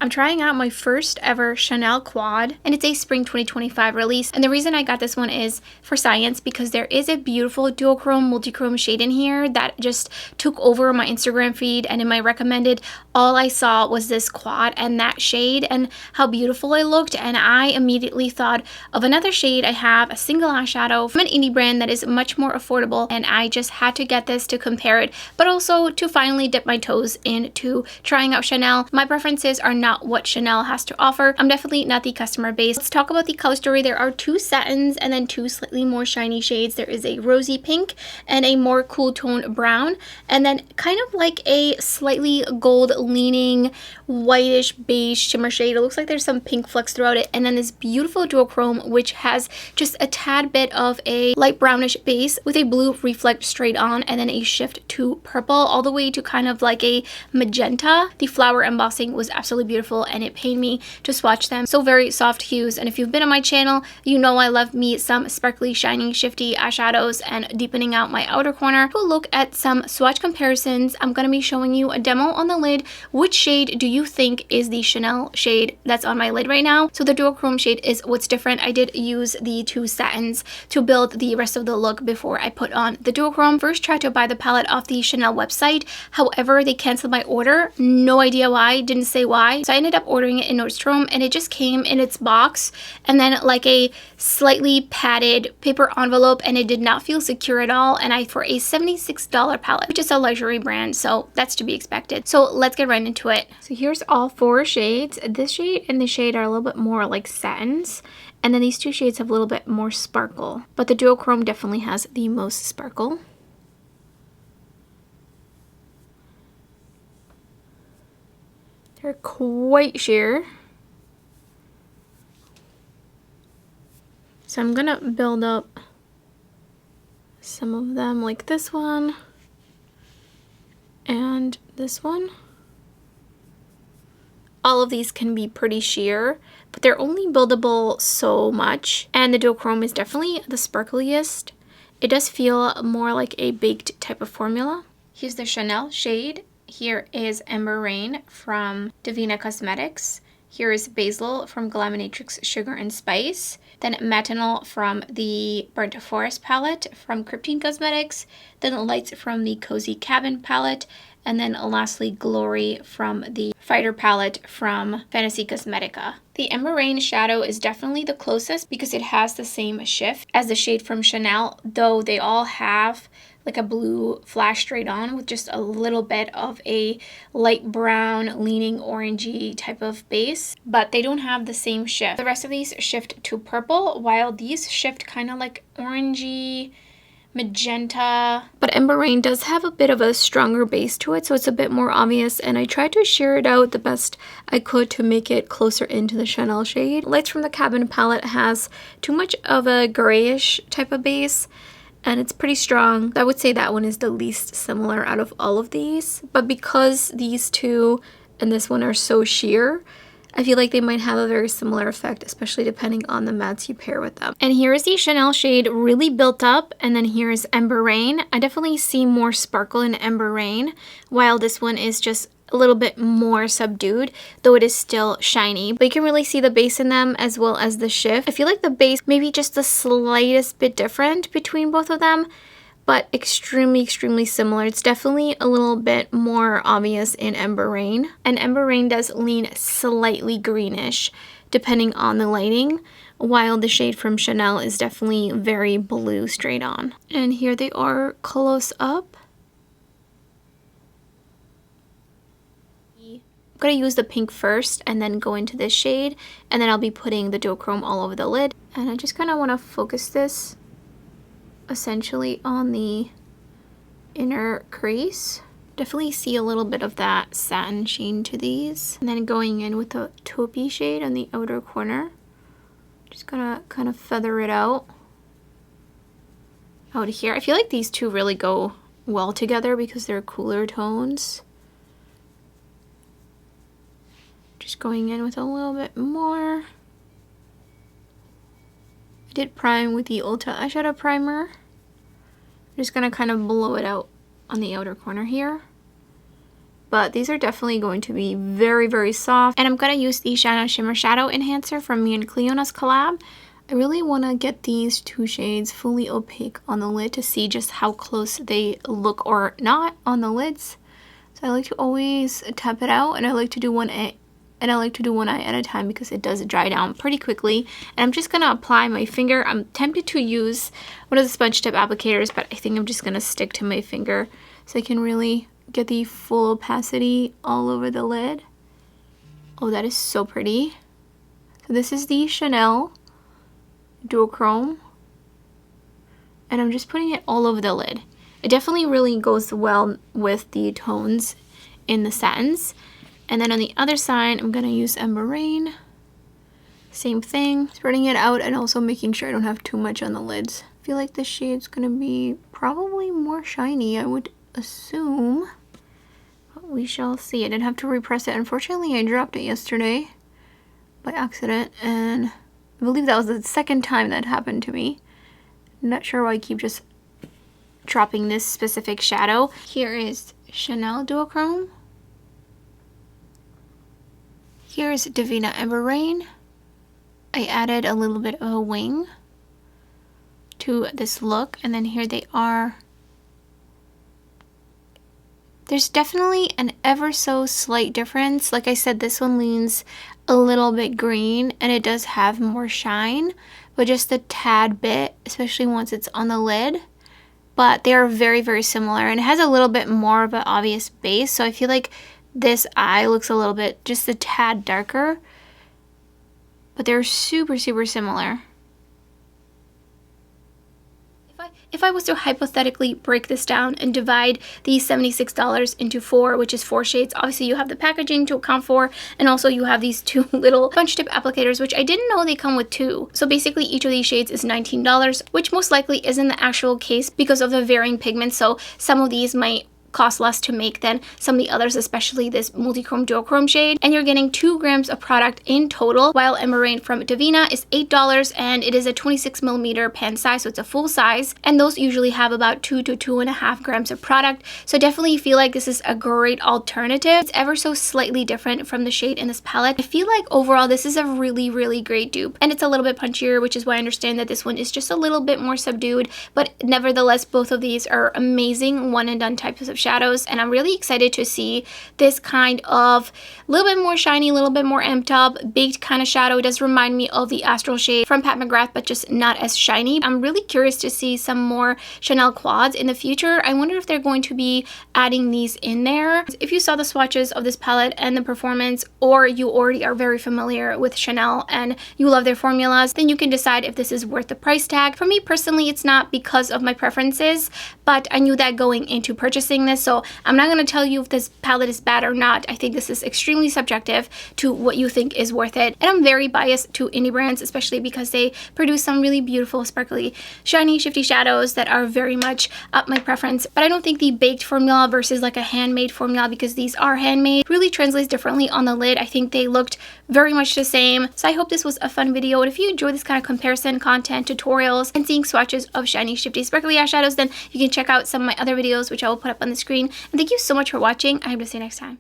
I'm trying out my first ever Chanel quad, and it's a spring 2025 release. And the reason I got this one is for science, because there is a beautiful duochrome multichrome shade in here that just took over my Instagram feed, and in my recommended, all I saw was this quad and that shade and how beautiful it looked. And I immediately thought of another shade. I have a single eyeshadow from an indie brand that is much more affordable, and I just had to get this to compare it, but also to finally dip my toes into trying out Chanel. My preferences are not what Chanel has to offer. I'm definitely not the customer base. Let's talk about the color story. There are two satins and then two slightly more shiny shades. There is a rosy pink and a more cool tone brown, and then kind of like a slightly gold leaning whitish beige shimmer shade. It looks like there's some pink flecks throughout it, and then this beautiful duochrome which has just a tad bit of a light brownish base with a blue reflect straight on, and then a shift to purple all the way to kind of like a magenta. The flower embossing was absolutely beautiful, and it paid me to swatch them. So very soft hues, and if you've been on my channel, you know I love me some sparkly, shiny, shifty eyeshadows and deepening out my outer corner. We'll look at some swatch comparisons. I'm going to be showing you a demo on the lid. Which shade do you think is the Chanel shade that's on my lid right now? So the duochrome shade is what's different. I did use the two satins to build the rest of the look before I put on the duochrome. First tried to buy the palette off the Chanel website, however they canceled my order. No idea why, didn't say why. So I ended up ordering it in Nordstrom, and it just came in its box and then like a slightly padded paper envelope, and it did not feel secure at all. And for a $76 palette, which is a luxury brand, so that's to be expected. So let's get right into it. So here's all four shades. This shade and this shade are a little bit more like satins, and then these two shades have a little bit more sparkle, but the duochrome definitely has the most sparkle. They're quite sheer. So I'm gonna build up some of them like this one and this one. All of these can be pretty sheer, but they're only buildable so much, and the duochrome is definitely the sparkliest. It does feel more like a baked type of formula. Here's the Chanel shade. Here is Ember Rain from Devinah Cosmetics. Here is Basil from Glaminatrix Sugar and Spice. Then Matinal from the Burnt Forest palette from Cryptine Cosmetics. Then Lights from the Cozy Cabin palette. And then lastly, Glory from the Fighter palette from Fantasy Cosmetica. The Ember Rain shadow is definitely the closest because it has the same shift as the shade from Chanel, though they all have like a blue flash straight on with just a little bit of a light brown leaning orangey type of base, but they don't have the same shift. The rest of these shift to purple, while these shift kind of like orangey, magenta. But Ember Rain does have a bit of a stronger base to it, so it's a bit more obvious, and I tried to sheer it out the best I could to make it closer into the Chanel shade. Lights from the Cabin palette has too much of a grayish type of base, and it's pretty strong. I would say that one is the least similar out of all of these, but because these two and this one are so sheer, I feel like they might have a very similar effect, especially depending on the mattes you pair with them. And here is the Chanel shade really built up, and then here's Ember Rain. I definitely see more sparkle in Ember Rain, while this one is just a little bit more subdued, though it is still shiny. But you can really see the base in them as well as the shift. I feel like the base maybe just the slightest bit different between both of them, but extremely, extremely similar. It's definitely a little bit more obvious in Ember Rain. And Ember Rain does lean slightly greenish depending on the lighting, while the shade from Chanel is definitely very blue straight on. And here they are close up. I'm going to use the pink first and then go into this shade, and then I'll be putting the duochrome all over the lid. And I just kind of want to focus this essentially on the inner crease. Definitely see a little bit of that satin sheen to these. And then going in with the taupey shade on the outer corner. Just gonna kind of feather it out here. I feel like these two really go well together because they're cooler tones. Just going in with a little bit more. I did prime with the Ulta eyeshadow primer. I'm just gonna kind of blow it out on the outer corner here. but these are definitely going to be very, very soft. And I'm going to use the Shine On Shimmer Shadow Enhancer from me and Clionadh's collab. I really want to get these two shades fully opaque on the lid to see just how close they look or not on the lids. So I like to always tap it out, and I like to do one eye at a time because it does dry down pretty quickly. And I'm just going to apply my finger. I'm tempted to use one of the sponge tip applicators, but I think I'm just going to stick to my finger so I can really get the full opacity all over the lid. Oh, that is so pretty. So this is the Chanel duochrome, and I'm just putting it all over the lid. It definitely really goes well with the tones in the satins. And then on the other side, I'm gonna use Ember Rain. Same thing, spreading it out and also making sure I don't have too much on the lids. I feel like this shade's gonna be probably more shiny, I would assume. But we shall see. I didn't have to repress it. Unfortunately, I dropped it yesterday by accident, and I believe that was the second time that happened to me. I'm not sure why I keep just dropping this specific shadow. Here is Chanel duochrome. Here is Devinah Ember Rain. I added a little bit of a wing to this look, and then here they are. There's definitely an ever so slight difference. Like I said, this one leans a little bit green and it does have more shine, but just a tad bit, especially once it's on the lid. But they are very, very similar, and it has a little bit more of an obvious base. So I feel like this eye looks a little bit, just a tad darker, but they're super, super similar. If I was to hypothetically break this down and divide these $76 into 4, which is 4 shades, obviously you have the packaging to account for, and also you have these 2 little sponge tip applicators, which I didn't know they come with 2. So basically each of these shades is $19, which most likely isn't the actual case because of the varying pigments. So some of these might cost less to make than some of the others, especially this multi-chrome duochrome shade. And you're getting 2 grams of product in total, while Ember Rain from Devinah is $8, and it is a 26mm pen size, so it's a full size, and those usually have about 2 to 2.5 grams of product. So definitely feel like this is a great alternative. It's ever so slightly different from the shade in this palette. I feel like overall this is a really, really great dupe, and it's a little bit punchier, which is why I understand that this one is just a little bit more subdued, but nevertheless both of these are amazing one and done types of shadows, and I'm really excited to see this kind of a little bit more shiny, a little bit more amped up, baked kind of shadow. It does remind me of the Astral shade from Pat McGrath, but just not as shiny. I'm really curious to see some more Chanel quads in the future. I wonder if they're going to be adding these in there. If you saw the swatches of this palette and the performance, or you already are very familiar with Chanel and you love their formulas, then you can decide if this is worth the price tag. For me personally, it's not because of my preferences, but I knew that going into purchasing this, so I'm not going to tell you if this palette is bad or not. I think this is extremely subjective to what you think is worth it. And I'm very biased to indie brands, especially because they produce some really beautiful, sparkly, shiny, shifty shadows that are very much up my preference. But I don't think the baked formula versus like a handmade formula, because these are handmade, really translates differently on the lid. I think they looked very much the same. So I hope this was a fun video. And if you enjoy this kind of comparison content, tutorials, and seeing swatches of shiny, shifty, sparkly eyeshadows, then you can check out some of my other videos, which I will put up on the screen. And thank you so much for watching. I hope to see you next time.